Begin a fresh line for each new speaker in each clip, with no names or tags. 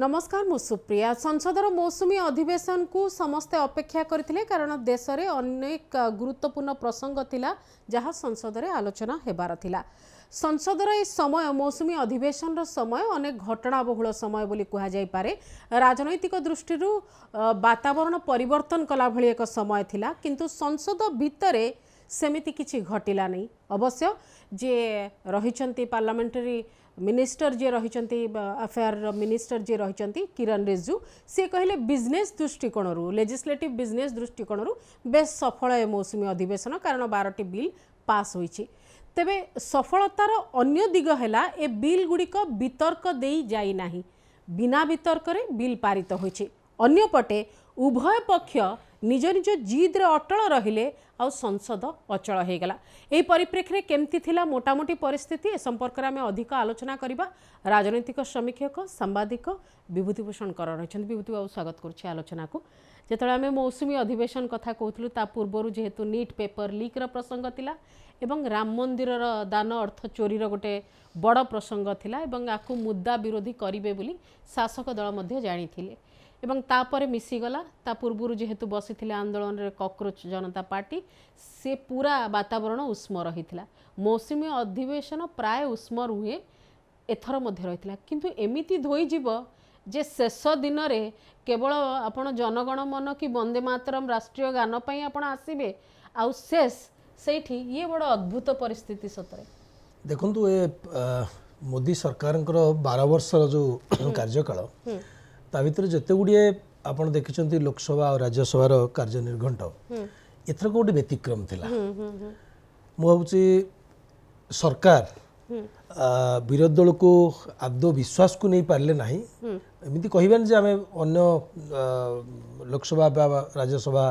नमस्कार मु सुप्रिया संसदर मौसुमी अधिवेशन को समस्ते अपेक्षा करथिले कारण देश में अनेक गुरुत्वपूर्ण प्रसंग थिला जहाँ संसद में आलोचना हेबार थिला। संसदर ए समय मौसुमी अधिवेशन रो समय अनेक घटनाबहुल समय बोली कहा जाई पारे। राजनैतिक दृष्टि वातावरण परिवर्तन कला भली एक समय थिला किंतु संसद भितरे सेमिति किछि घटिला नहीं। अवश्य जे रहिचंती पार्लियामेंटरी मिनिस्टर जे रहिचंती अफेयर मिनिस्टर जे रहिचंती किरण रिजिजू से कहले बिजनेस दृष्टिकोणरू लेजिस्लेटिव बिजनेस दृष्टिकोणरू बेस सफल ए मौसुमी अधिवेशन कारण 12टी बिल पास होईछि। तेबे सफलतार अन्य दिग हैला ए बिल गुड़िक वितर्क देई जाई नाही, बिना वितर्करे बिल पारित होईछि। अन्य पटे उभय पक्ष निज निज जिद रे अटल रहिले आ संसद अचल हो गला। एही परिप्रेक्षी में केमती थिला मोटामोटी परिस्थिति ए संपर्क में आम अधिक आलोचना करबा। राजनैतिक समीक्षक सांबादिक विभूतिभूषण कर रही। विभूति बाबू स्वागत करुच्छे आलोचना को। जेतले आम मौसुमी अधिवेशन कथा कहूलु ता पूर्वर जेहेतु नीट पेपर लीक र प्रसंग थिला एवं राम मंदिर दान अर्थ चोरीर गोटे बड़ प्रसंग थिला एवं आकु मुद्दा विरोधी करिवे बोली शासक दल मध्य जानिथिले एवं तापर मिसीगला। ता पूर्वर जेहेतु बसी आंदोलन रे कॉकरोच जनता पार्टी से पूरा वातावरण उष्म रही। मौसुमी अधिवेशन प्राय उष्म रुहे एथर मध्य रही किंतु एमिति धोई जीव जे शेष दिन रे केवल आपण जनगण मन कि वंदे मातरम राष्ट्रीय गान पई आपण आसीबे आउ शेष सेठी ये बड़ अद्भुत परिस्थिति सतरे
देखंतु ए मोदी सरकार 12 वर्ष जो कार्यकाल ता भीतर जिते गुड़िए आप देखिं लोकसभा और राज्यसभा कार्यनिर्घंट एथर गोटे व्यतिक्रम थिला। मु भावुची सरकार विरोधी दल को आदौ विश्वास को नहीं पारे ना एमती कहबानी जे आम अन्य लोकसभा राज्यसभा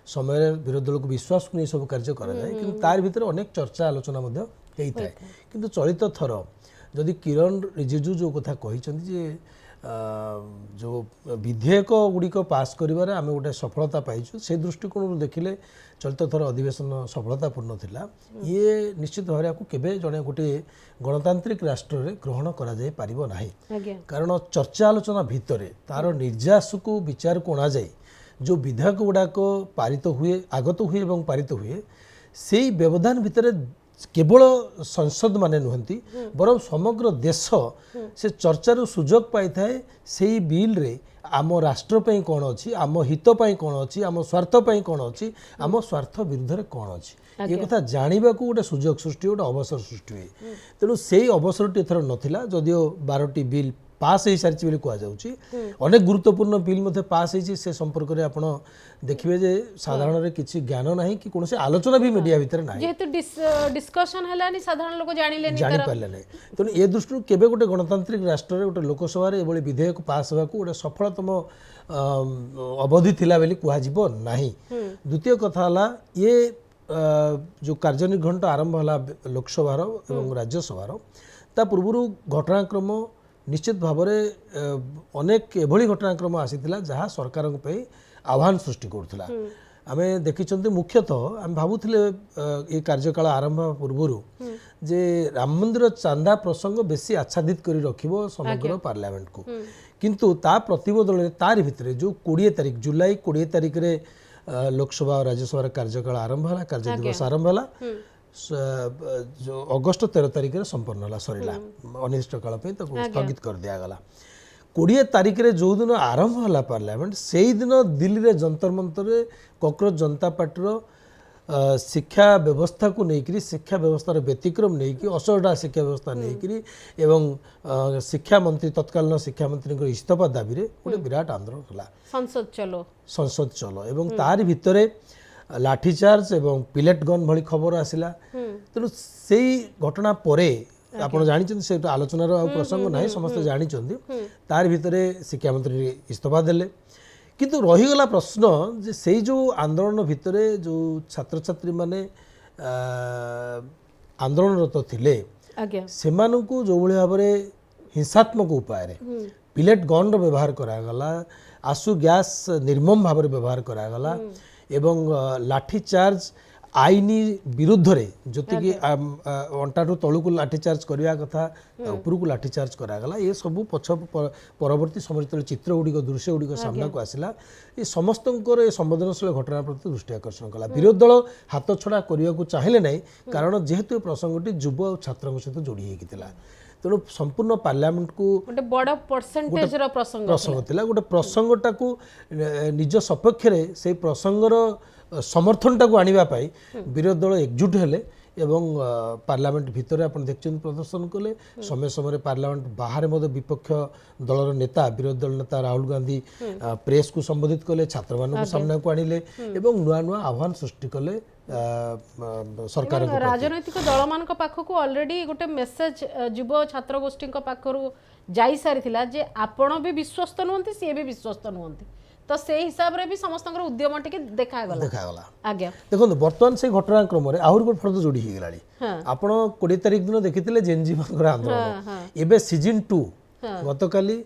समय विरोधी दल को विश्वास को नहीं सब कार्य करा जाए कि तार भीतर अनेक चर्चा आलोचना होता है किंतु चलित थर जदि किरण रिजिजू जो कथा कही जो विधेयक गुड़िक पास कर आम गोटे सफलता पाइछु से दृष्टिकोण देखिले चलित थर अधिवेशन सफलतापूर्ण थिला। ये निश्चित भाव आपको केबे जड़े गोटे गणतांत्रिक राष्ट्र रे ग्रहण करा जाय पारिबो नाही कारण चर्चा आलोचना भितर तार निर्यास को विचार को अणा जाए जो विधेयक गुड़ाक पारित हुए आगत हुए एवं पारित हुए से व्यवधान भितर केवल संसद माने नुहंती बरं समग्र देश से चर्चार सुजोग पाई थाए से बिल रे आम राष्ट्र पे कौन अच्छी आम हित पाई कौन अच्छी आम स्वार्थ पाई कौन अच्छी आम स्वार्थ विरुद्ध कौन अच्छी ये कथा जानवा को गोटे सुजोग सृष्टि गोटे अवसर सृष्टि हुए तेणु से अवसर एथर नथिला जदिओ 12टी बिल पास हो सारी बोली कहुच्छी अनेक गुरुत्वपूर्ण बिल पास होती से संपर्क में आप देखिए जे साधारण किसी ज्ञान ना कि कौन से आलोचना भी मीडिया भितर ना
जेहेतु डिस्कशन है साधारण लोक जानी
पारे ना तेणु ए दृष्टि केवे गोटे गणतांत्रिक राष्ट्र रे गोटे लोकसभा ये विधेयक पास होगा गोटे सफलतम अवधि थिला बेली कहुजिबो नाही। द्वितीय कथा ये जो कार्यनिर्घंट आरंभ है लोकसभा और राज्यसभा ता पूर्व घटनाक्रम निश्चित भाव में अनेक एभली घटनाक्रम आसीथिला जहाँ सरकार आह्वान सृष्टि करुला। आम देखी मुख्यतः आम भावुले ये कार्यकाल आरंभ पूर्वर जे राम मंदिर चांदा प्रसंग बेसी आच्छादित कर रखिबो समग्र पार्लियामेंट को किंतु ता प्रतिबदल तार भितर जो 20 तारीख जुलाई 20 तारीख रे लोकसभा और राज्यसभा कार्यकाल आरंभ है कार्य दिवस आरंभ है जो अगस्त 13 तारीख में संपन्न सरला अनिश्चितकाल स्थगित कर दिगला। 20 तारीख में जो दिन आरंभ है पार्लियामेंट से ही दिन दिल्ली में जंतर मंतर कॉकरोच जनता पार्टी शिक्षा व्यवस्था को लेकर शिक्षा व्यवस्था व्यतिक्रम नहीं असरडा शिक्षा व्यवस्था नहीं एवं शिक्षा मंत्री तत्कालीन शिक्षा मंत्री इस्तीफा दाबी रे गोटे विराट आंदोलन होला संसद चलो एवं तार भितर लाठीचार्ज एवं पिलेट गन भली खबर आसिला तेणु से घटना परे आपण जानी से आलोचनार प्रसंग ना समस्त जानी तार भितर शिक्षा मंत्री इस्तीफा देले किंतु रहीगला प्रश्न जे से जो आंदोलन भितर जो छात्र छात्री माने आंदोलनरत थिले सेमानकु जो भली भाव हिंसात्मक उपाय पिलेट गन व्यवहार करागला आसु गैस निर्मम भाव व्यवहार करागला एवं लाठी चार्ज आईनी विरुद्ध रे जोति कि अंटारू तलू को लाठीचार्ज करवा कथा ऊपर को लाठीचार्ज करागला ये सब पछ परवर्ती समय जो चित्र गुड़िक दृश्य गुड़िक सामना को आसला ये समस्त ये संवेदनशील घटना प्रति दृष्टि आकर्षण कला विरोधी दल हाथ छड़ा करने को चाहिए ना कारण जेहेतु प्रसंगटी युव और छात्र सहित जोड़ी होता तेणु संपूर्ण पार्लियामेंट को
गोटे बड़ परसेंटेज रो प्रसंग
थिला गोटे प्रसंगटा को निज सपक्ष से प्रसंगर समर्थनटा को आनिबा पाई विरोधी दल एकजुट हेले एवं पार्लियामेंट भितर आप देखते प्रदर्शन कले समय समय पार्लियामेंट बाहर विपक्ष दलर नेता विरोधी दल नेता राहुल गांधी प्रेस को संबोधित कले छात्र मान सामना को आनिले एवं नुआ नुआ आह्वान सृष्टि कले सरकार
राजनैतिक दल मान पाखक ऑलरेडी गोटे मेसेज युव छात्र गोष्ठी पाखर जाई सारी जे आपण भी विश्वस्त नुहंती सी भी विश्वस्त नुहंती तो से हिसाब रे भी समस्त उद्यम टिके देखागला आज्ञा
देखो बर्तमान से घटनाक्रम आहरी गोटे फर्द जोड़ी हो गला आप 20 तारिख दिन देखिते जेनजी आंदोलन एबे सीजन 2 गतकाली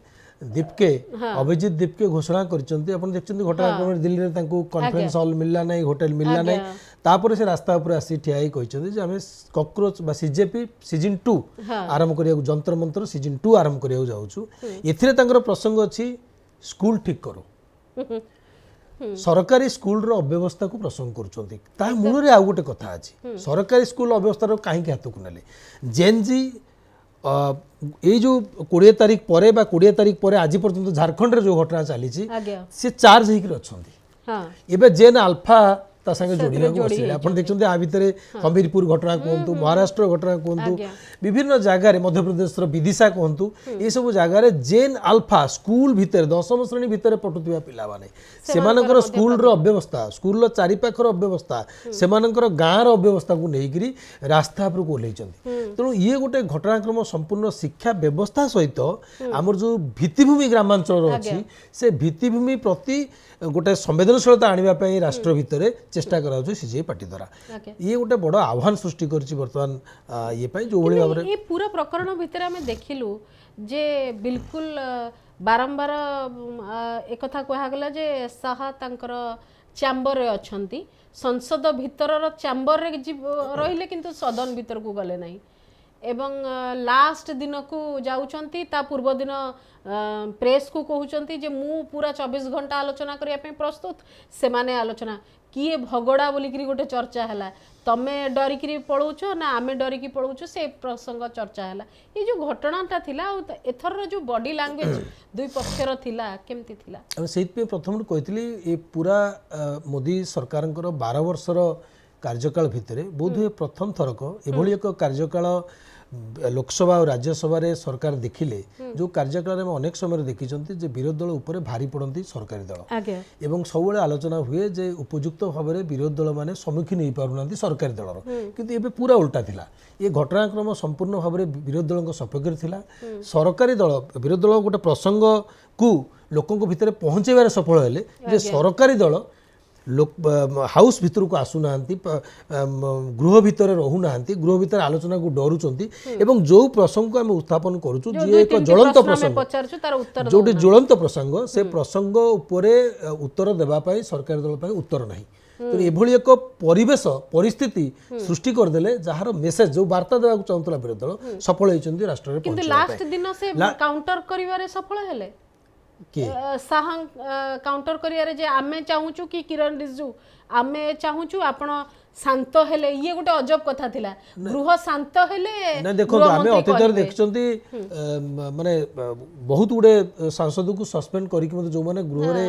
दीपके अभिजीत दीपके घोषणा करचंती आपण देखचंती घटनाक्रम दिल्ली रे तांको कॉन्फ्रेंस हॉल मिलला नाही होटल मिलला नाही तापर से रास्ता ऊपर आसी ठिया ही कहचंती जे हमें कॉकरोच बा सीजेपी सीजन 2 आरंभ करिया जंतर मंतर सीजन 2 आरंभ करिया जाउछु एथिरे तांकर प्रसंग अछि स्कूल ठीक करो सरकारी स्कूल रो अव्यवस्था को प्रसंग करुचंती ता मूल रे आ गोटे कथा अछि सरकारी स्कूल अव्यवस्था रो काहे हाथ को नेले जेनजी ये जो 20 तारिख परे बा 20 तारिख परे आज पर्यंत झारखंड रे जो घटना चली से चार्ज होकर अच्छा एबे जेन अल्फा ता संगे जोड़ी आप देखते आ भितर हमीरपुर घटना कहतु महाराष्ट्र घटना कहतु विभिन्न जगार मध्य प्रदेश विदिशा कहतु ये सब जगार जेन अल्फा स्कूल भितर 10वीं श्रेणी भितर पटुवा पिला माने सेमानकर स्कूल रो अव्यवस्था स्कूल रो चारिपाखर अव्यवस्था सेमानकर गाँ रो अव्यवस्था को लेकिरी रास्ता पर ओल्लैचंती तेणु ये गोटे घटनाक्रम संपूर्ण शिक्षा व्यवस्था सहित आमर जो भित्तिभूमि ग्रामांचल अच्छी से भित्तिभूमि प्रति गोटे संवेदनशीलता आने राष्ट्र भितर चेष्टा करा सीजेआई पार्टी द्वारा ये गोटे बड़ आह्वान सृष्टि करछि वर्तमान ये पाई जो भली भाबरे
ये पूरा प्रकरण भितर हमें देखिलु जे बिल्कुल बारंबार एक कथा कहा गला जे साहा तांकर चैम्बर रे अछंती संसद भितरर चैम्बर रे रहिले किंतु सदन भितर को गले नहीं एवं लास्ट दिन को जाउछंती ता पूर्व दिन प्रेस को कहउछंती जे मु पूरा 24 घंटा आलोचना करिया पे प्रस्तुत से माने आलोचना किए भगड़ा बोलिकरी गोटे चर्चा हैला तमे डरिकरी पळौछो ना आमे डरिकी पळौछो से प्रसंग चर्चा हैला ये जो घटनाटा थिला एथर जो बॉडी लैंग्वेज दुई पक्षर थिला केमती थिला
हम सेत पे प्रथम कहितली ये पूरा मोदी सरकारंकर 12 वर्षर कार्यकाल भितर बोधहुए प्रथम थरक एभली एक कार्यकाल लोकसभा और राज्यसभा रे सरकार देखिले जो कार्यकाल में अनेक समय देखी विरोधी दल उपर भारी पड़ती सरकारी दल एवं सब आलोचना हुए जे उपयुक्त भाव में विरोधी दल माने सम्मुखीन हो पारना सरकारी दलर किंतु एबे पूरा उल्टा थिला ये घटनाक्रम संपूर्ण भाव में विरोधी दल सपक्ष थिला सरकारी दल विरोधी दल गोटे प्रसंग को लोकों भितर पहुँचेबार सफल हेले जे सरकारी दल लोक हाउस भितर को आसुना गृह भितर रहूना गृह भितर आलोचना को डरुचंती एवं जो प्रसंग को आम उत्थापन करूछु जे एक ज्वलंत प्रसंग जोटी ज्वलंत प्रसंग से प्रसंग उपरे उत्तर देबा पाई सरकारी दल पाई उत्तर नाही तो एभली एक परिवेश परिस्थिति सृष्टि करदेले जहार मेसेज जो वार्ता देबा चाहूतला विरोधी दल सफल होइचंती राष्ट्र रे
किंतु लास्ट दिन से काउंटर करिवारे सफल हेले साहा काउंटर करियारे जे आमे चाहूचु कि किरण रिजिजू आमे चाहूचु आपण शांत हेले ये गोटे अजब कथा थिला गृह शांत हेले
न देखो आमे अतीतर देखचंती माने बहुत गुडे सांसद को सस्पेंड करी कि जो माने गृह रे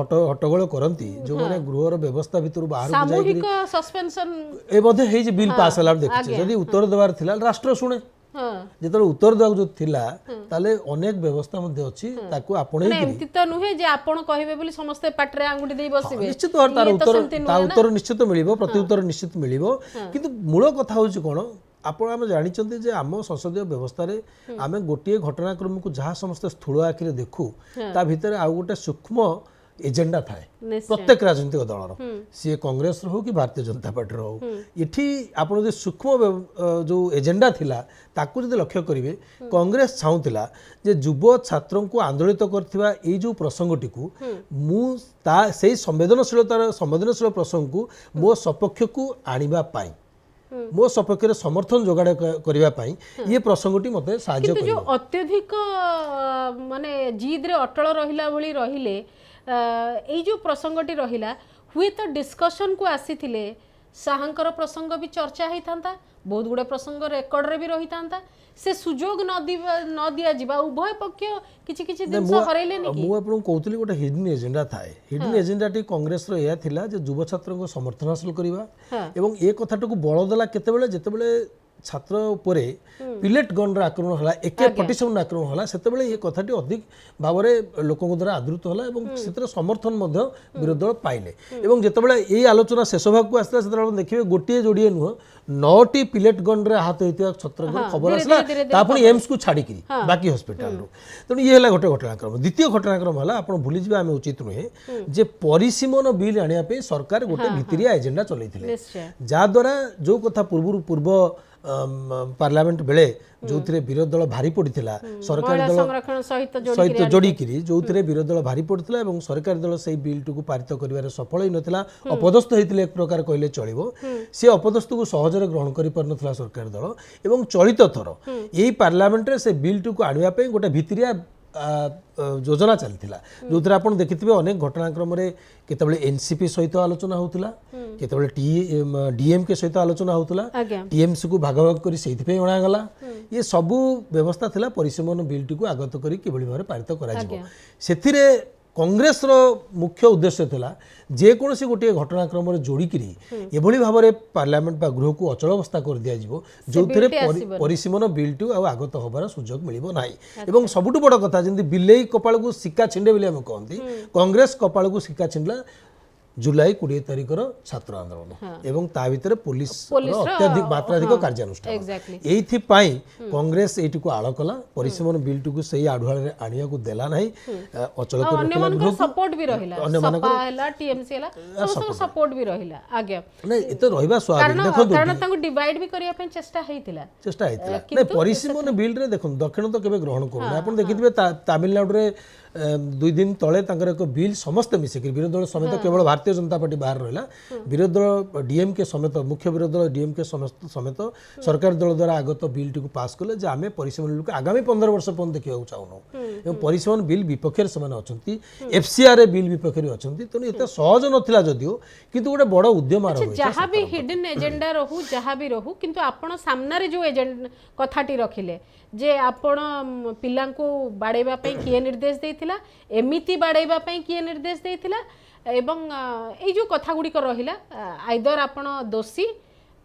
हट्टगोल करंती जो माने गृह रो व्यवस्था भितर बाहर जाई
सामूहिक सस्पेंशन
ए मध्ये हे जे बिल पास होला देखि यदि उत्तर देवार थिला राष्ट्र सुने जेतले उत्तर देवा जो थिला ताले अनेक व्यवस्था मध्ये अछि ताको आपणे
एमति त नुहे जे आपण कहिबे बोली समस्त पाटरे आंगुठी देई बसिबे
निश्चित तार उत्तर निश्चित मिलिबो प्रति उत्तर निश्चित मिलिबो किंतु मूल कथा होछि कोन आपण आम जानिचंती जे आम संसदीय व्यवस्था रे आमे गोटिए घटनाक्रम को जहाँ समस्त स्थूल आखिरे देखू ता भितर आ गोटे सूक्ष्म एजेंडा थाए
निश्चय।
प्रत्येक राजनीतिक दलर सी कांग्रेस हो कि भारतीय जनता पार्टी हो इठी आपण जो सूक्ष्म जो एजेंडा थिला ताकू जदि लक्ष्य करिवे कांग्रेस चाहूतिला जे युव छात्रों को आंदोलित करथिबा ए जो प्रसंगटी को मु ता सेही संवेदनशील प्रसंग को मो सपक्ष को आनिबा पाई मो सपक्ष समर्थन जोगाड़ करने ये प्रसंगटी मत साहाय्य
जो अत्यधिक माने जिद रे अटल रहिला भली रहिले एई जो प्रसंगटी रहिला हुए तो डिस्कशन को आसीथिले साहंकर प्रसंग भी चर्चा होई थांता बहुत गुडे प्रसंग रेकर्ड रे भी रही थांता से सुजोग न दिया जिबा उभय पक्ष किछि किछि दिन हरैले नि
मु आपन कहतली गोटे हिडन एजेंडा थाए हिडन एजेंडा टी कांग्रेस रो या थिला जे युवा छात्र को समर्थन हासिल करिवा एवं ए कथाटा को बळ देला केतेबेले जेतेबेले छात्र उपरे पिलेट गन रा आक्रमण हला एके 47 आक्रमण हला सेतेबेले ये कथाटी अधिक भावरे लोकक द्वारा आदृत हला एवं सेतर समर्थन मध्य विरोधी दल पाइले एवं जेतेबेले एई आलोचना शेष भाग को आस्ता सेतेबेले देखिबे गोटिए जोडिए नुह 9टी पिलेट गन रे हाथ होइतिया छात्र खबर आसला तापुनी एम्स को छाडी की बाकी हॉस्पिटल रो तनो ये हला गोटे घटनाक्रम द्वितीय घटनाक्रम हला आपण भूली जिबा हमें उचित नुहे जे परिसीमन बिल आनिया पे सरकार गोटे भितरिया एजेंडा चलैथिले जा द्वारा जो कथा पूर्व पार्लियामेंट बेले जो विरोधी दल भारी पड़ता सरकारी दल सहित जोड़िकी जो विरोधी दल भारी पड़ता और सरकारी दल से बिल टू पारित कर सफल ही नाला अपदस्थ होते एक प्रकार कहले चलो सी अपदस्थ को सहजरे ग्रहण कर पार सरकारी दल एवं चलित थर यही पार्लियामेंट से बिल टू आने गोटे भितरिया योजना चलता जो थे आप देखिए अनेक घटनाक्रम केतबले एनसीपी सहित आलोचना होता केतबले डीएमके सहित आलोचना होता टीएमसी को भाग भाग कर से अणागला ये सबू व्यवस्था थिला परिसीमन बिल टी को आगत कर कि भाव पारित कर कांग्रेस रो मुख्य उद्देश्य थिला जे कोनोसी गोटे घटनाक्रम जोड़िकी एभली भाव में पार्लियामेंट बा गृह को अचल अवस्था कर दिया जिवो जो परिसीमन बिल टू आगत होबार सुजोग मिलिबो नाही एवं सबुठु बड़ कथा जेंति बिलेई कपाळ को सिक्का छिंडे बोली हम कहंती कांग्रेस कपाळ को सिक्का छिंडला जुलाई 20 तारिख छात्र आंदोलन एवं ता भितर पुलिस अत्यधिक मात्राधिक कार्यानुष्ठान एथि पाई कांग्रेस एटी को आळ कला परिसीमन बिल टू को सही आढुआळ रे आनिया को देला नाही अचल कर
अन्य मानकर सपोर्ट भी रहिला सपा हला टीएमसी हला सब सपोर्ट भी रहिला आगे
नै एते रहिबा स्वाभाविक देखो
कारण तांको डिवाइड भी करिया पे चेष्टा हेतिला
नै परिसीमन बिल रे देखो दक्षिण तो केबे ग्रहण करू आपण देखिथिबे तमिलनाडु रे 2 दिन तले एक बिल समस्त मिसिक विरोधी दल समेत केवल भारतीय जनता पार्टी बाहर रहा विरोधी दल डीएमके समेत मुख्य विरोधी दल डीएमके समेत सरकार दल द्वारा आगत बिल टी पास कले जे आम परिसीमन बिल को आगामी 15 वर्ष पर्यंत देखा चाहूँ परिसीमन बिल विपक्ष से एफसीआर बिल विपक्ष अच्छा तेणु एत सहज नाला जदिव किंतु गोटे बड़ उद्यम
जहाँ भी हिडन एजेंडा रहू जहाँ भी रहू किंतु आपण सामने जो एजेंडा कथाटी रखिले जे आपण पिला बाड़ेबा किए निर्देश देथिला एमिति बाड़ेबा किए निर्देश देथिला एवं ए जो कथा गुड़ी रहिला आइदर आपण दोषी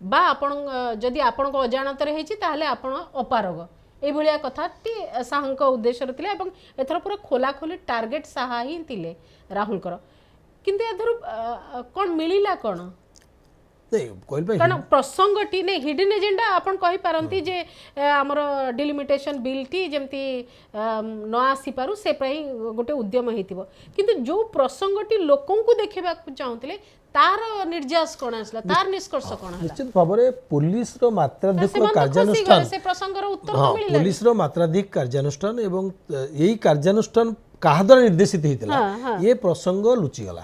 बा आपण जदि आपण को अजाणत रही ताहले आपण अपारग ए भलिया कथाटी साहंक उद्देश्य रथिला एवं एथर पूरा खोला खोली टार्गेट साहा ही थिले राहुल कर किंतु एथर कोन मिलिला कोन कारण प्रसंगटी नहीं हिडन एजेंडा आपण कहि पारंती जे हमर डिलिमिटेशन बिल टी जेमती न आसी पारु से प्राय गोटे उद्यम हेतिबो किंतु जो प्रसंगटी लोकन को देखबा चाहूतले तार निर्यास कोन आसला तार निष्कर्ष कोन आसला
निश्चित भाव में पुलिस रो मात्राधिक कार्यानुष्ठान
से प्रसंगर उत्तर तो मिलिला
पुलिस रो मात्राधिक कार्यानुष्ठान एवं यही कार्यानुष्ठान कहा द्वारा निर्देशित होता ये प्रसंग लुचिगला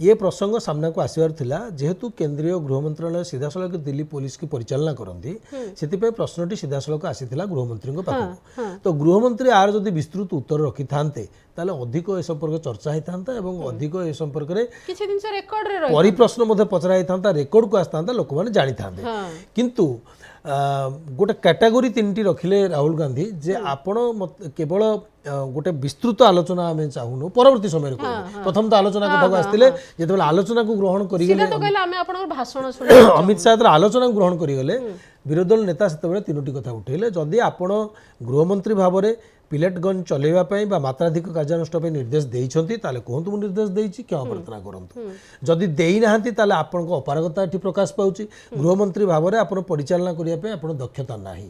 ये प्रसंग सामना को आसबार थिला जेहेतु केंद्रीय गृह मंत्रालय सीधा सड़क दिल्ली पुलिस की परिचालना करती से प्रश्नटी सीधा सड़क आसीथिला गृहमंत्री पाखक तो गृहमंत्री आर जदि विस्तृत उत्तर रखि थांते ताले अधिक ए संपर्क चर्चा होता एवं अधिक ए संपर्क रे
किछि दिन से रेकॉर्ड रे
परिप्रश्न मध्ये पचरा होता रेकॉर्ड को आस्ता लोक माने जानि थांते किंतु गोटे कैटेगोरी 3टी रखिले राहुल गांधी जे आपण केवल गोटे विस्तृत आलोचना आम चाहूनु परवर्ती समय प्रथम तो आलोचना कथा आसते जो आलोचना को ग्रहण कर अमित शाह आलोचना को ग्रहण करगले विरोधी दल नेता से 3टी कथा उठेले जदि आपण गृहमंत्री भाव में पिलेट गन चलैवाई मात्राधिक कार्यानुष्ठान निर्देश देइछंती ताले कहतु मु निर्देश देइछि क्षमा प्रार्थना करंतु जदि देई नाहंती ताले आपन को अपारगता एठी प्रकाश पाउछि गृहमंत्री भाव में आपन परिचालना करिया पे आपन दक्षता नाही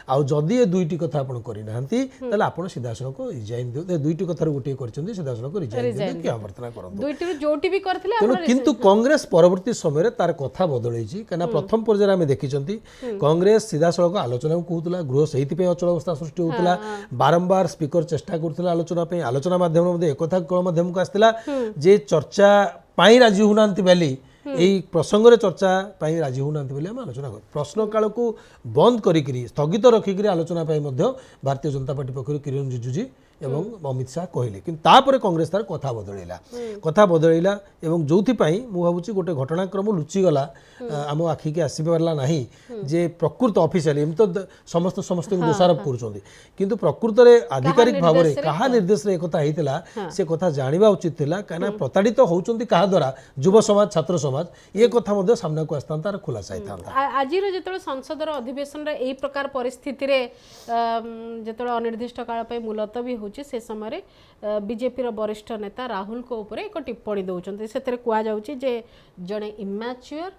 आउ जदि ए दुईटी कथा आपन करि नाहंती ताले आपन सीधासळक रिजाइन दियो दुईटी कथार गोटे करछंती सीधासळक रिजाइन दियो क्षमा प्रार्थना करंतु
दुईटी जोटी भी करथिले
तेणु किंतु कांग्रेस परवर्ती समय तार कथा बदलैछि कना प्रथम पर्यायर आमे देखिछंती कांग्रेस सीधासळक आलोचना कहूतला गृह सहित पे अचल अवस्था सृष्टि होतला बारंबार स्पीकर चेष्टा करथिला आलोचना पे आलोचना माध्यम मध्ये एकथा गणमाध्यम को आस्तिला जे चर्चा पाई राजी होनांती बेली एई प्रसंग रे चर्चा पाई राजी होनांती बेली हम आलोचना कर प्रश्न काल को बंद करिकरी स्थगित रखिकरी आलोचना पाई मध्ये भारतीय जनता पार्टी पक्षरु किरण रिजिजू एवं अमित शाह कहले कि तापर कांग्रेस तार कथा बदलैला एवं जोथि पई मु भाबुची गोटे घटनाक्रम लुचिगला आम आखि के आसी पारला नाही जे प्रकृत ऑफिशियल एम तो समस्त को दोषारोप करूछंती किंतु प्रकृत रे आधिकारिक भाव रे कहा निर्देश रे एकता हेतिला से कथा जानिबा उचित थिला काना प्रताड़ित होउछंती कहा द्वारा युव समाज छात्र समाज ये कथा मध्ये सामना को आस्तांता तार खुलासा हेतांता
आज रे जेतळे संसद रो अधिवेशन रे एई प्रकार परिस्थिति रे जेतळे अनिर्दिष्ट काल पय मुलतवी से समय बीजेपी वरिष्ठ नेता राहुल को ऊपर एक टिप्पणी दौरान से कहुच्छे जे जड़े इम्याच्योर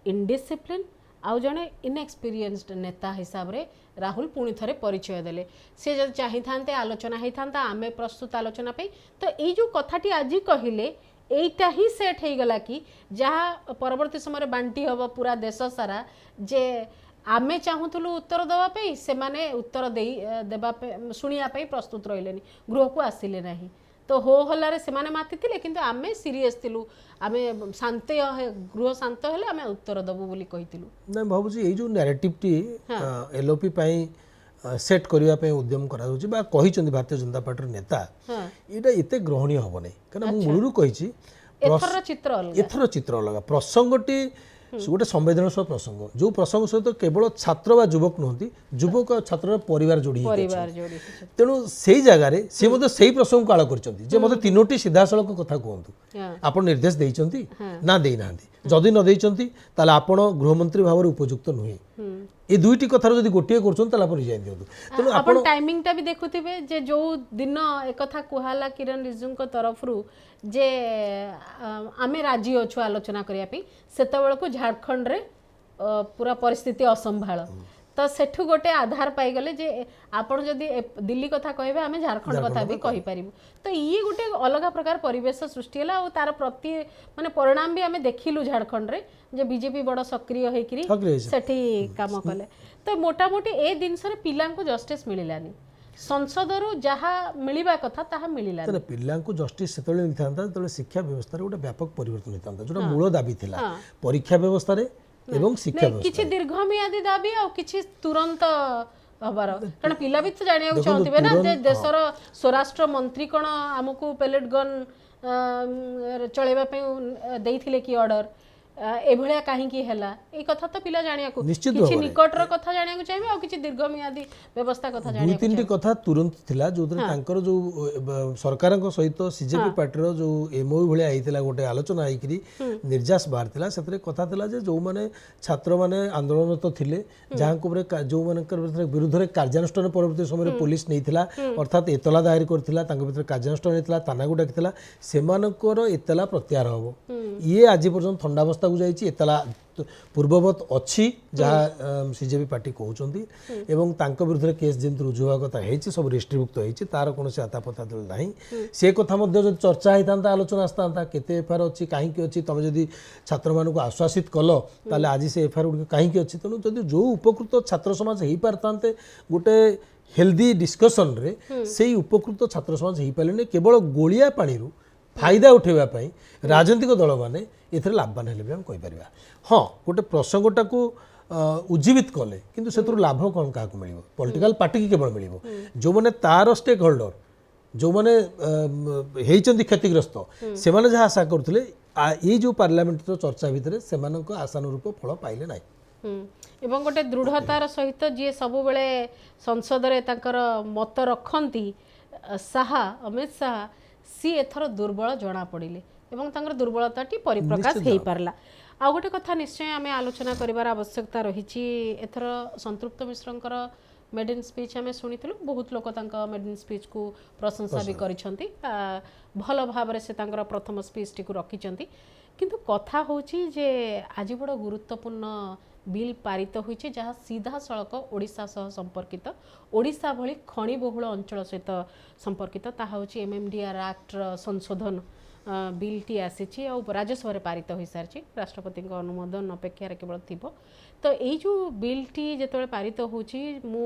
इनडिसिप्लिन आउ जड़े इनएक्सपीरियंस्ड नेता हिसाब से राहुल पुणी थे परिचय देले से जब चाही था आलोचना होता आम प्रस्तुत आलोचना पे तो ये जो कथाटी आज कहले एटा ही सेट हो गला कि जहाँ परवर्ती समय बांटी हम पूरा देश सारा जे आमे चाहूलु उत्तर देवाई से माने उत्तर देवा शुणा प्रस्तुत रही गृह को आसिले ना तो हो हल्ला से माति थे कि आमे सीरीयस थिलु आमे शांत गृह शांत हेले आमे उत्तर देबु बोली कहिथिलु
ना भाबुची ए जो नैरेटिव टी एलओपी पई सेट करिया पे उद्यम करा होची बा कहिचंदी भारतीय जनता पार्टी नेता एटा एते ग्रहणीय होबो नै कारण मु मुळुरु कहिची एथर चित्र अलग प्रसंगटी गोटे संवेदनशील प्रसंग जो प्रसंग सहित केवल छात्र व युवक नुहति युवक छात्र परिवार जोड़ी तेणु से जगार सी से प्रसंग को आड़ कर तीनोटी सीधासलख कथा कहतु आप निर्देश देइचंती ना दे ना जदि न देइचंती ताले आपण गृहमंत्री भाव उपयुक्त नुहे ये दुईटी कथार जब गोटे करें दिंतु तेणु आप
टाइमिंग टा भी देखुथिबे जे जो दिन एक कथा कहला किरण रिजिजू तरफ जे आमे राजी अच्छु आलोचना करने से झारखंड रे पूरा परिस्थिति असंभाल तो सेठू गोटे आधार पाईगले जे आपण जदि दिल्ली कथा कहबे आमे झारखंड कथा भी कहि पारिबु तो ये गोटे अलग प्रकार परिवेश सृष्टि होला और तार प्रति माने परिणाम भी आमे देखिलु झारखंड रे जे बीजेपी बड़ सक्रिय होइकरी सेठी काम कले तो मोटा मोटी ए दिनस रे पिलां को जस्टिस मिलिलानी संसद रु जहाँ मिलवा कथा ताहा मिलिला
पिला जस्टिस से मिलता शिक्षा व्यवस्था गोटे व्यापक परिवर्तन होता जो मूल दाबी थिला परीक्षा व्यवस्था रे एवं शिक्षा
किछि दीर्घमियादी दाबी आ किछि तुरंत हबार कारण पिला भी तो जानिया चाहथिबे ना जे देशर स्वराष्ट्र मंत्री कोन हमकु पेलेट गन चलेबा पे देइथिले कि ऑर्डर एभलिया कहीं है ये कथा तो पिला जानिया को किछि निकटर कथा जानिया को चाहिए और किछि दीर्घमियादी व्यवस्था कथा जानिया
दुई तीन कथा तुरंत थिला जो तांकर जो सरकार सहित सीजेपी पार्टी जो एमओ भलिया आइतिला गोटे आलोचना आइकरी निर्यास बाहर थिला सेतरे कथा थिला जे जो माने छात्र माने आंदोलनरत थिले जहां को जो मानकर विरुद्ध रे कार्यानुष्ठान परवर्ती समय पुलिस नैथिला अर्थात एतला दायर करथिला तांक भितर कार्यानुष्ठान नैथिला थाना को डाकिथिला सेमानकर एतला प्रत्याहार होबो ये आज पर्यंत ठंडावस्था जाइए एतला पूर्ववत अच्छी जहाँ सीजेपी पार्टी कहते एवं तांको विरुद्ध केस जमी रुजु होगा कथा है सब रेस्ट्रिभुक्त होती तार कौन आतापता ना से कथा जो चर्चा होता आलोचना आसता केते एफआईआर अच्छी कहीं अच्छी तुम जब छात्र मानक आश्वासित कल ताले आज से एफआईआर गुड़ कहीं अच्छी तेणु जब जो उपकृत छात्र समाज हो पारते गोटे हेल्दी डिस्कसन रे से उपकृत छात्र समाज हो पारे केवल गोलिया पानी फायदा उठेबाई राजनीतिक दल मैंने ये लाभवान हेले भी हम कहीपर हाँ गोटे प्रसंगटा को उज्जीवित कले किंतु से लाभ कौन क्या मिल पॉलिटिकल पार्टी की केवल मिल जो मैंने तार स्टेक होल्डर जो मैंने होती क्षतिग्रस्त से मैंने जहाँ आशा करते ये जो पार्लियामेंट चर्चा भितर से आशानुरूप फल पाइले ना
एवं गोटे दृढ़तार सहित जी सब बेले संसद रे तांकर मत रखती शाह अमित शाह सी एथर दुर्बल जना पड़े एवं तांकर दुर्बलताटी परिप्रकाश हो पारला आ गोटे कथा निश्चय आम आलोचना करिवार आवश्यकता रही एथर संतृप्त मिश्रंकर मेडिन स्पीच आम शुणी बहुत लोक मेडिन स्पीच को प्रशंसा भी करिसेंती भल भाव से प्रथम स्पीच टी रखिंट किंतु कथा होची जे आज बड़ गुरुत्वपूर्ण बिल पारित होइछे जहाँ सीधा सड़क ओडिशा सह संपर्कित ओडिशा भली खनि बहुल अंचल सहित संपर्कित ताहा होची एमएमडीआर एक्ट संशोधन बिल टी आसी राज्यसभा पारित हो सारी राष्ट्रपति अनुमोदन अपेक्षार केवल थी तो यही जो बिल टी जो पारित होची मु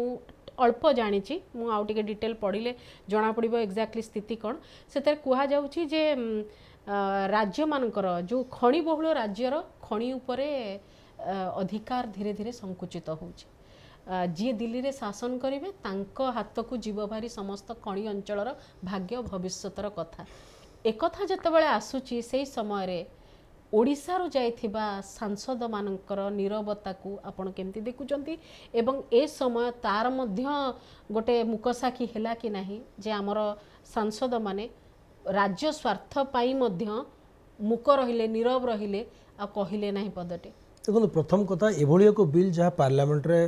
अल्प जानी मु आउ टिके डिटेल पढ़िले जना पड़िबो एक्जाक्टली स्थिति कौन से कह जाउची जे राज्य मानकर जो खनि बहुल राज्यर खनि उपरे अधिकार धीरे धीरे संकुचित होची जी दिल्ली रे शासन करिवे तांको हाथ को जीव भारी समस्त खनि अंचलर भाग्य भविष्यतर कथा एकथा जेतेबेले आसुची से समय रे ओडिशा रो जाइथिबा सांसद मानकर नीरवता को आपण केमती देखुचंती एवं ए समय तार मध्य गोटे मुकसाखी हैला कि नाही जे हमर सांसद माने राज्य स्वार्थ पाई मध्य मुक रहिले नीरव रहिले आ कहिले नाही पदटे
देखो प्रथम कथा एभली एक बिल जहाँ पार्लियामेंट रे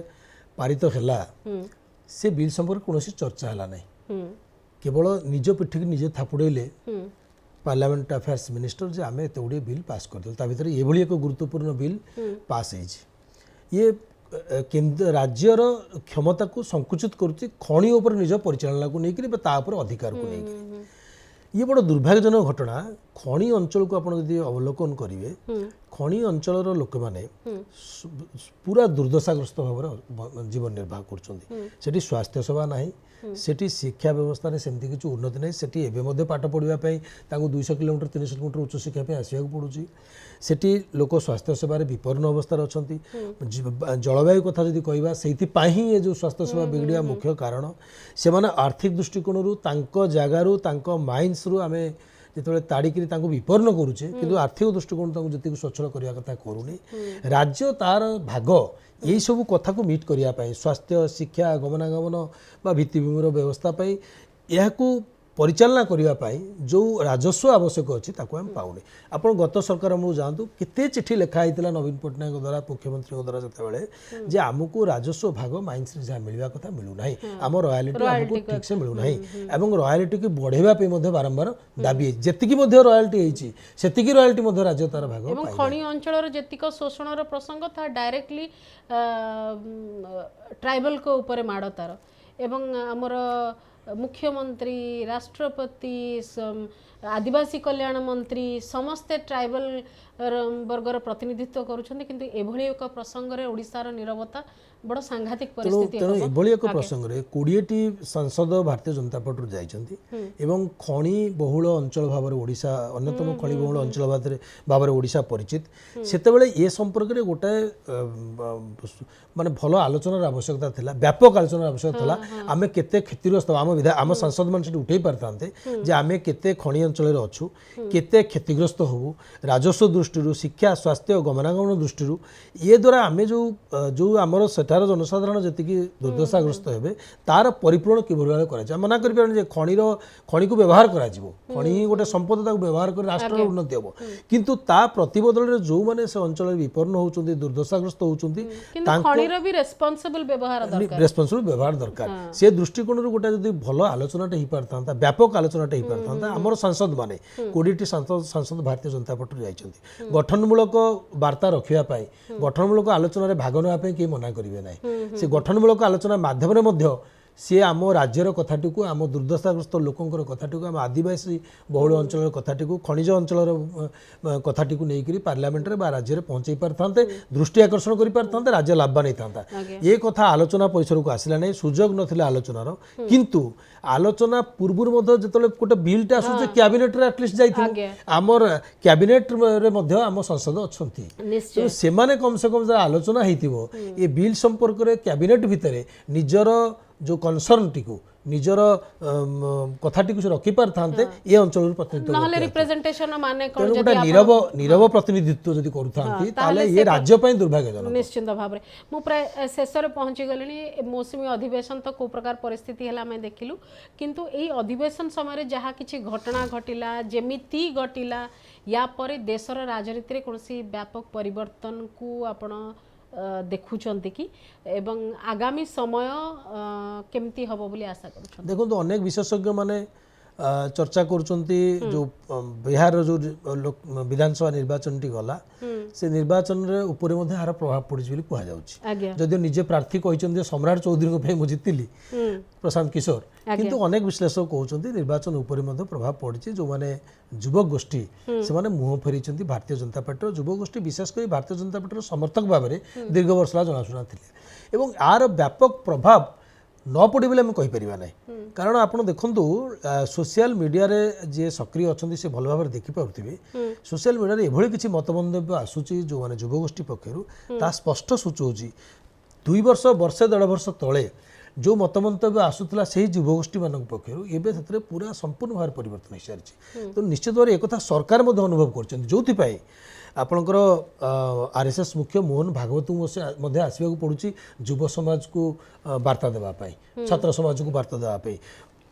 पारित हैला से बिल संपर्क कौन चर्चा हैला नहीं केवल निज पिठी निजे थापुड़े पार्लियामेंट अफेयर्स मिनिस्टर जे आमे एते गुड़े बिल पास कर ता भीतर एभली एक गुरुत्वपूर्ण बिल पास होइछि ये केंद्र राज्यर क्षमता को संकुचित करुच्ची खनि उपर निज परिचालना को लेकिन अधिकार को लेकिन ये बड़ दुर्भाग्यजनक घटना खनि अंचल को आप अवलोकन करेंगे खनि अंचल लोक मैंने पूरा दुर्दशाग्रस्त भाव जीवन निर्वाह कर स्वास्थ्य सेवा ना सेठी शिक्षा व्यवस्था रे सेमती किछु उन्नति नहीं सेठी एबे मध्ये पाठ पढ़िबा पई तांको 200 किलोमीटर 300 किलोमीटर उच्च शिक्षा पे आसिया पड़ुची सेठी लोक स्वास्थ्य सेवा रे विपन्न अवस्था अछंती जलवायु कथा जदि कहबा सेति पाही ये जो स्वास्थ्य सेवा बिगड़िया मुख्य कारण से माने आर्थिक दृष्टिकोण रु तांको जागा रु तांको माइंस रु आमे जिते ताड़िकी विपन्न करुचे कि आर्थिक दृष्टिकोण जी स्वच्छल करने कथा करूनी राज्य तार भाग यही सब कथा को मीट करने स्वास्थ्य शिक्षा गमनागमन बा भित्तिभूमिर व्यवस्था यह परिचालना करने जो राजस्व आवश्यक अच्छी आम पाऊनी आप गत सरकार मुझे जातु केते चिठी लिखाई नवीन पट्टनायक द्वारा मुख्यमंत्री द्वारा जिते जे आमको राजस्व भाग माइंस जहाँ मिलवा कथा मिलूना आम रॉयल्टी आमको ठीक से मिलूना एवं रॉयल्टी की बढ़ेवाई बारंबार दाबी जी रॉयल्टी से रॉयल्टी राज्य तार भाग
खनि अंचल जेतिक शोषण प्रसंग था डायरेक्टली ट्राइबल को ऊपर माड़ तार एवं आमर मुख्यमंत्री राष्ट्रपति आदिवासी कल्याण मंत्री समस्ते ट्राइबल वर्गर प्रतिनिधित्व करुछन्ते किंतु एभली एक प्रसंग रे ओडिसार नीरवता बड़ सांघातिक परिस्थिति
तेणु एभली एक प्रसंग रे 20टी सांसद भारतीय जनता पार्टी जाइछन्ती एवं खनि बहुल अंचल भाव ओडिशा अन्यतम खनि बहुल अंचल भाव ओडिशा परिचित सेतेबेले ए संपर्क रे गोटे माने भलो आलोचनार आवश्यकता थिला व्यापक आलोचनार आवश्यकता थिला आमे केते क्षतिग्रस्त आम सांसद मान सेठी उठै परतांते जे आमे केते खनि अंचल रे अछु केते क्षतिग्रस्त होबु राजस्व दृष्टि शिक्षा स्वास्थ्य गमनागमन दृष्टि ये द्वारा आमे जो आमर सेठार जनसाधारण जी दुर्दशाग्रस्त हे तार परिपूर्ण किभली भाव कर मना कर खनि को व्यवहार कर खनि गोटे संपद व्यवहार कर राष्ट्र उन्नति हम किंतु ता प्रतिबदल जो मैंने से अंचल विपन्न होती दुर्दशाग्रस्त होती रेस्पॉन्सिबल व्यवहार दरकार से दृष्टिकोण गोटे जब भल आलोचनाटे हो पारता व्यापक आलोचनाटे हो पारता आमर सांसद माने 20टी सांसद भारतीय जनता पार्टी जाइछन्ती गठनमूलक वार्ता रखापी गठनमूलक आलोचन भाग नापी किए मना करेंगे ना से गठनमूलक आलोचना माध्यम सी आम राज्यर कथाटी को आम दुर्दशाग्रस्त लोकंर कथाटी को आम आदिवासी बहुल अंचल कथाटी को खनिज अंचल कथाटी को लेकर पार्लियामेंट में राज्य में पहुंचाई पारते दृष्टि आकर्षण कर पारते राज्य लाभवान होता ये कथा आलोचना परिसर को आसला नहीं सुजोग नार आलोचनार किंतु आलोचना पूर्व जो गोटे बिलटे आसूचे कैबिनेट रे एटलिस्ट जाइए आमर कैबिनेट रे आम संसद अच्छा से कम से कम आलोचना हो ये बिल संपर्क में कैबिनेट भितर निजर जो कनसर्न टी को निजर कथाटी को रखी पारता ये अंचल प्रतिनिधित्व नीरव प्रतिनिधित्व जदि करूँ ये राज्य दुर्भाग्यजनक
निश्चिंत भाव में मु प्राय शेष में पहुँची गली मौसुमी अधिवेशन तो को प्रकार परिस्थिति है आम देखिलु किंतु यही अधिवेशन समय जहाँ किसी घटना घटिला जेमिति घटिला या पर देशर राजनीति में कौन व्यापक परिवर्तन को आपण ଦେଖୁଛନ୍ତି କି ଏବଂ ଆଗାମୀ ସମୟ କେମିତି ହବ ବୋଲି आशा କରୁଛନ୍ତି?
देखो अनेक विशेषज्ञ माने चर्चा करुचंती जो बिहार जो विधानसभा निर्वाचन टी गला से निर्वाचन रे ऊपर मध्ये हार प्रभाव पड़िछ बोली कहा जाउछि।
आज्ञा
जदि निजे प्रार्थी कहचंती सम्राट चौधरी को पे मु जितिली प्रशांत किशोर, किंतु अनेक विश्लेषक कहचंती निर्वाचन ऊपर मध्ये प्रभाव पड़िछ। जो माने युवक गोष्ठी से माने मुह फेरिचंती भारतीय जनता पार्टी युवक गोष्ठी विशेष कर भारतीय जनता पार्टी समर्थक भाव में दीर्घ वर्ष जनाशुना थिले एवं आर व्यापक प्रभाव न पड़े बोले कहीपर ना। कारण आपड़ देखु सोशल मीडिया रे जे सक्रिय अच्छा से भल भाव देखिपे सोशल मीडिया एभली किसी मतमंतव्य आसूची जो माने युवगोष्ठी पक्षर ता स्पष्ट सूचौची 2 वर्ष वर्षे 1.5 वर्ष तले जो मतमंतव्य आसूला से युवगोष्ठी मान पक्षर एवं से पूरा संपूर्ण भाव परिवर्तन हो सारी। तो निश्चित भाव एक सरकार अनुभव कर जो आपणकर आरएसएस मुख्य मोहन भागवत आसवाक पड़ुछि युव समाज को वार्ता देवाई छात्र समाज को वार्ता देवाई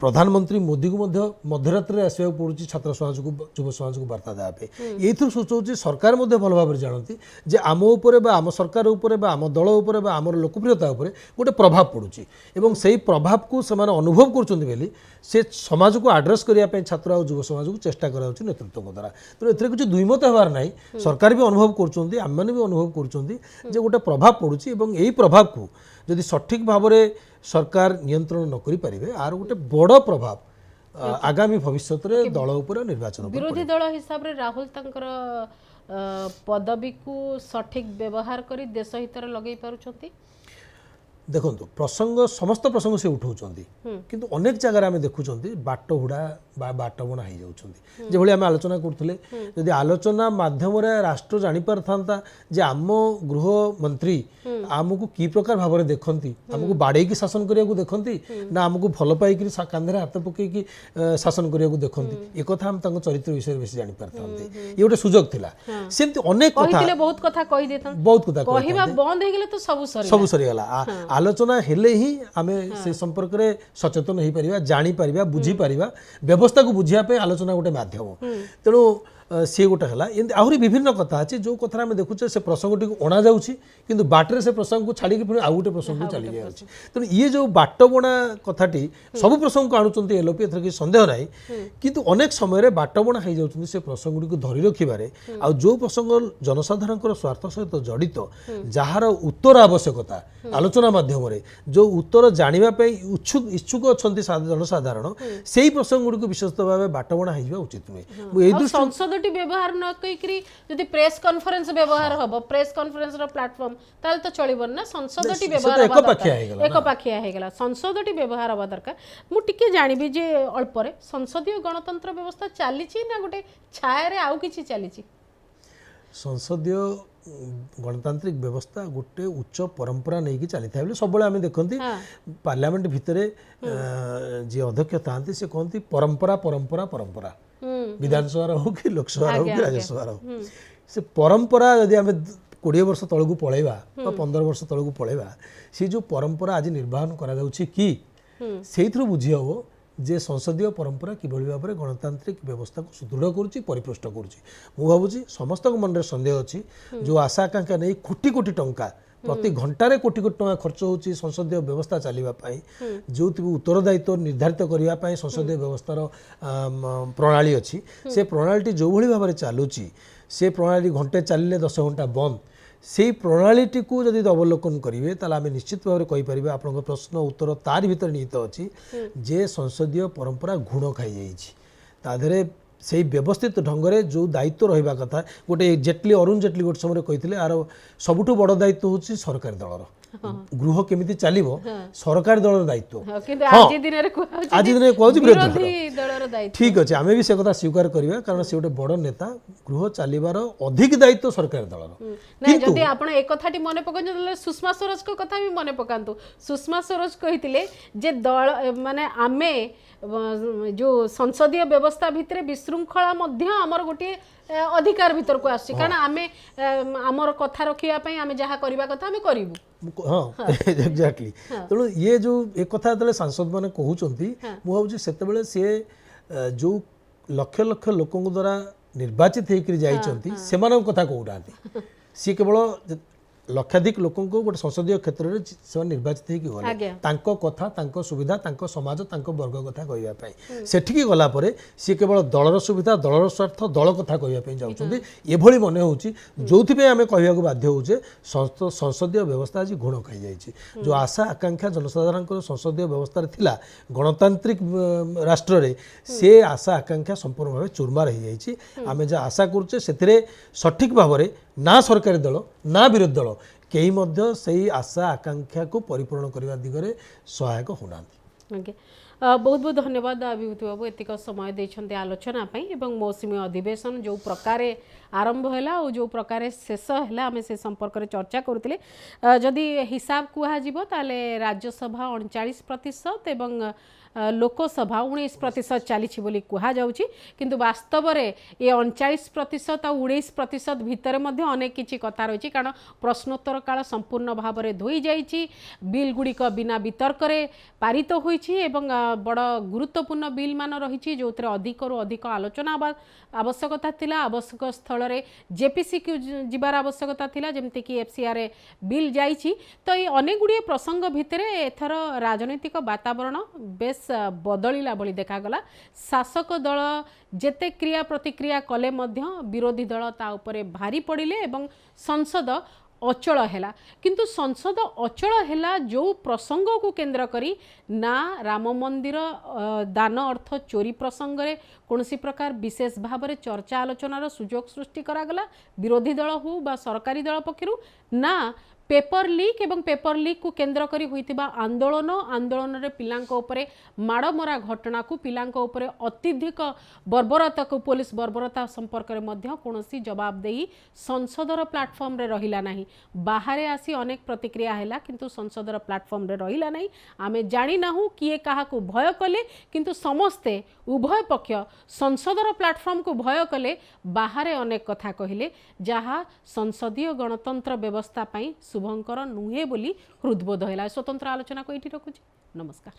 प्रधानमंत्री मोदी को मध्यरात्रि आसवाक पड़ुछि छात्र समाज को युव समाज को वार्ता देवाई। ये सूचौछि सरकार भल भाव जानती जे आम उपरे बा आम सरकार उपरे बा आम दल उपरे बा आम लोकप्रियता उपरे गोटे प्रभाव पड़ुछि एवं सेही प्रभाव को सेमाने अनुभव करछन्ति बेली से समाज को आड्रेस करने छात्र और युव समाज को चेष्टा करा नेतृत्व द्वारा। तो एथरे कुछ दुईमत होबार नाही, सरकार भी अनुभव करछन्ति आम माने भी अनुभव करछन्ति जे गोटे प्रभाव पड़ुछि एवं एही प्रभाव को यदि सठिक भाव में सरकार नियंत्रण न करि परिबे आर गोटे बड़ प्रभाव आगामी भविष्य में दल उपर निर्वाचन
विरोधी दल हिसाब रे राहुल तंकर पदवी को सठिक व्यवहार करी देश हित लगे पारुछन्ति।
देखो प्रसंग समस्त प्रसंग से उठाउछन्ति किंतु अनेक जगह आम देखुछन्ति बाट हुड़ा बाट बणा हो जाउछन्ति जे भली आम आलोचना करथुले यदि आलोचना माध्यम रे राष्ट्र जानि परथांता जे आम गृह मंत्री आमको की प्रकार भाव में देखती आमको बाड़े की शासन करिया को देखती ना आमको भल पाई कांधे हाथ पकई की शासन करिया को देखती एक कथा हम तांको चरित्र विषय बेसी जानि परथांते ये गोटे सुजोग थिला सेमति अनेक कथा
बहुत कथा कहि देतन
बहुत कथा
कहिबा बंद हे गेले तो सब
सरी गला आलोचना हेले ही आमे से संपर्क रे सचेतन हो पारिबा जानि पारिबा बुझी पारिबा व्यवस्था को बुझिया पे आलोचना गोटे माध्यम तेणु सी गोटे है आहरी विभिन्न कथा अच्छी जो कथा आम देखुचे से प्रसंग टी अणा जाऊँगी किंतु बाटर से प्रसंग को छाड़ी फिर आउ गोटे प्रसंग को चली जाए तेणु ये जो बाट बणा कथाटी सब प्रसंग को आणुंट एलओपी एथर किसी सन्देह ना किंतु अनेक समय बाट बणा हो जाऊँ से प्रसंग गुड़ी धरी रखिबारे आ जो प्रसंग जनसाधारण स्वार्थ सहित जड़ित जार उत्तर आवश्यकता आलोचना माध्यम जो उत्तर जानापी इच्छुक अच्छा जनसाधारण से प्रसंग गुड़ी विशेषतः भाव बाट बणा हो उचित नुहे।
संसदटी व्यवहार न कई जदि प्रेस कॉन्फ्रेंस व्यवहार हम प्रेस कॉन्फ्रेंस रो प्लेटफॉर्म ताल तो चलिबन ना संसदटी व्यवहार एक पाखिया हे गेला संसदटी व्यवहार हवा दरकार। मु टिके जानिबी जे अल्प रे संसदीय गणतंत्र व्यवस्था चली ना गोटे छाया रे आउ किछि चली
संसदीय गणतांत्रिक व्यवस्था गोटे उच्च परंपरा नहीं कि चली था सब आम देखती पार्लियामेंट भितर जी अध्यक्ष था से कहती परंपरा परंपरा परंपरा विधानसभा हो कि लोकसभा हो कि राज्यसभा हो से परंपरा यदि आम 20 वर्ष तलू पलैबा 15 वर्ष तलू पलैबा से जो परंपरा आज निर्वाहन करा कि से बुझी हम जे संसदीय परंपरा किभली भाव में गणतांत्रिक व्यवस्था को सुदृढ़ करुच्ची परिपुष्ट करुच्ची। मु भावुची समस्त मन संदेह अच्छी जो आशा आकांक्षा नहीं कोटी कोटी टंका प्रति घंटारे कोटी कोटी टंका खर्च होची संसदीय व्यवस्था चलवाई जो उत्तरदायित्व निर्धारित करने संसदीय व्यवस्थार प्रणाली अच्छी से प्रणाली जो भली भाव में चलुची से प्रणाली घंटे चलिए 10 घंटा बंद से प्रणालीटी को जदि अवलोकन करेंगे ताला आम निश्चित भाव में कहीपर आप प्रश्न उत्तर तार भीतर निहित अच्छी जे संसदीय परंपरा घुण खाई जाए से व्यवस्थित ढंग से जो दायित्व रहा कथा गोटे जेटली अरुण जेटली गोटे समय कहते आर सबुठ बड़ दायित्व हूँ सरकारी दलर गृह केमिति चलिबो सरकारी दलर दायित्व आज दिन कहूँ ठीक अच्छे आम भी से कथा स्वीकार करवा कारण से गोटे बड़ नेता गृह चलिबार अधिक दायित्व सरकारी दलर
जदि आपण एक कथाटी मन पकाନ୍ତୁ सुषमा स्वराज को कथा भी मन पकाନ୍ତୁ सुषमा स्वराज कहिथिले जे दल माने आमे जो संसदीय व्यवस्था भितरे विशृंखला मध्य आमर गोटे अधिकार भीतर को आसी कारण आमे आमर कथा रखिया पई आमे जहा करबा कथा आमे करिवु
हाँ एक्जाक्टली तेणु ये जो एक कथा जो सांसद मैंने कहते मुझे से सी जो लक्ष लक्ष लोक द्वारा निर्वाचित होकर जाती कथा कहना सी केवल लक्षाधिक लोक गोटे संसदीय क्षेत्र में से निर्वाचित होगी गले
आज्ञा।
तांको कथा तांको सुविधा तांको समाज तांको वर्ग कथा कहवाई सेठिकी गला परे सी केवल दलर सुविधा दलर स्वार्थ दल कथा कहवाई जाऊँगी एभली मन हो जो आम कहवा बाध्य होचे संसदीय व्यवस्था आज गुण खाई जाइए जो आशा आकांक्षा जनसाधारण संसदीय व्यवस्था थिला गणतांत्रिक राष्ट्र रे से आशा आकांक्षा संपूर्ण भाव चूरमार हो जाइए आम जहाँ आशा करुचे से सठिक भाव में ना सरकारी दल ना विरोधी दल कई मध्य सही आशा आकांक्षा को परिपूर्ण करने दिगरे सहायक होना।
बहुत बहुत धन्यवाद विभूति बाबू एतिक समय देछन्ते आलोचना पई एवं मौसुमी अधिवेशन जो प्रकार आरंभ हैला और जो प्रकार शेष हैला हमें से संपर्क में चर्चा करुतिले जदि हिसाब कुहा जिवो ताले राज्यसभा 39% एवं लोकसभा 19% चली बोली कहा जाउची किंतु वास्तव रे ये 39% और 19% भितर मध्य अनेक किछि कथा रही कारण प्रश्नोत्तर काल संपूर्ण भाव में धोई जाइछि बिल गुड़िक बिना वितर्क पारित होइछि एवं बड़ गुरुत्वपूर्ण बिल मान रही जो अधिक रु अधिक आलोचना आवश्यकता थिला आवश्यक स्थल रे जेपीसी को जिबार आवश्यकता थिला जेमति कि एफसीआर बिल जाइछि तो ये अनेक गुड़िए प्रसंग भितर एथर राजनैतिक वातावरण बेस बदलिला भली देखागला शासक दल जेते क्रिया प्रतिक्रिया कले मध्य विरोधी दल ता उपरे भारी पड़िले एवं संसद अचल हैला किंतु संसद अचल हैला जो प्रसंग को केंद्र करी ना राम मंदिर दान अर्थ चोरी प्रसंग रे कोनसी प्रकार विशेष भाव में चर्चा आलोचनार सुजोग सृष्टि करागला विरोधी दल हो बा सरकारी दल पक्षरु ना पेपर लीक एवं पेपर लीक को केंद्र करी होइतिबा आंदोलन रे पिलांको उपरे माड़मरा घटना को पिलांको उपरे अत्यधिक बर्बरता को पुलिस बर्बरता संपर्क में मध्य कोनोसी जवाब देई संसदर प्लाटफॉर्म रे रहिला नाही बाहरे आसी अनेक प्रतिक्रिया हैला किंतु संसदर प्लाटफॉर्म रे रहिला नाही आमे जानि नाहु किए काहा को भय कले किंतु समस्ते उभय पक्ष संसदर प्लाटफॉर्म को भय कले बाहरे अनेक कथा कहिले जहा संसदीय गणतंत्र व्यवस्था पई शुभंकर नुहे बोली हृदबोध है स्वतंत्र आलोचना को ये रखुच्छे नमस्कार।